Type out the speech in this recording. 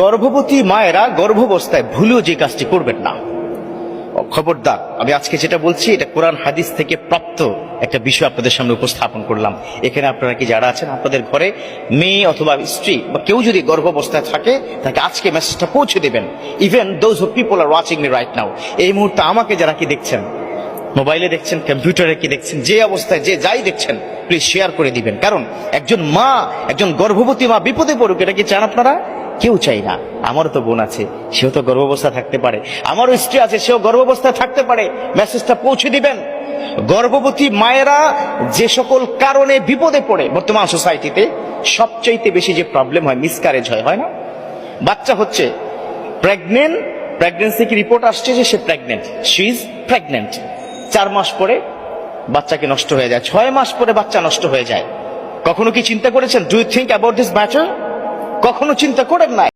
গর্ভবতী মায়েরা গর্ভাবস্থায় ভুলেও যে কাজটি করবেন না। খবরদার, আমি আজকে যেটা বলছি এটা কোরআন হাদিস থেকে প্রাপ্ত একটা বিষয় আপনাদের সামনে উপস্থাপন করলাম। এখানে আপনারা কি যারা আছেন আপনাদের ঘরে মেয়ে অথবা স্ত্রী বা কেউ যদি গর্ভাবস্থায় থাকে তাকে আজকে মেসেজটা পৌঁছে দেবেন। Even those who people are watching me right now, এই মুহূর্তে আমাকে যারা কি দেখছেন, মোবাইলে দেখছেন, কম্পিউটারে কি দেখছেন, যে অবস্থায় যে যাই দেখছেন, প্লিজ শেয়ার করে দিবেন। কারণ একজন মা, একজন গর্ভবতী মা বিপদে পড়ুক, এটা কি চান আপনারা? কেউ চাই না। আমারও তো বোন আছে, সেও তো গর্ভাবস্থা থাকতে পারে। আমারও স্ত্রী আছে, সেও গর্ভাবস্থায় থাকতে পারে। মেসেজটা পৌঁছে দিবেন। গর্ভবতী মায়েরা যে সকল কারণে বিপদে পড়ে বর্তমান সোসাইটিতে সবচাইতে বেশি যে প্রবলেম হয়, মিসক্যারেজ হয় না? বাচ্চা হচ্ছে প্রেগনেন্ট, প্রেগনেন্সি কি রিপোর্ট আসছে যে সে প্রেগনেন্ট, শি ইজ প্রেগনেন্ট। 4 মাস পরে বাচ্চাকে নষ্ট হয়ে যায়, 6 মাস পরে বাচ্চা নষ্ট হয়ে যায়। কখনো কি চিন্তা করেছেন? Do you think about this matter? কখনো চিন্তা করেন না?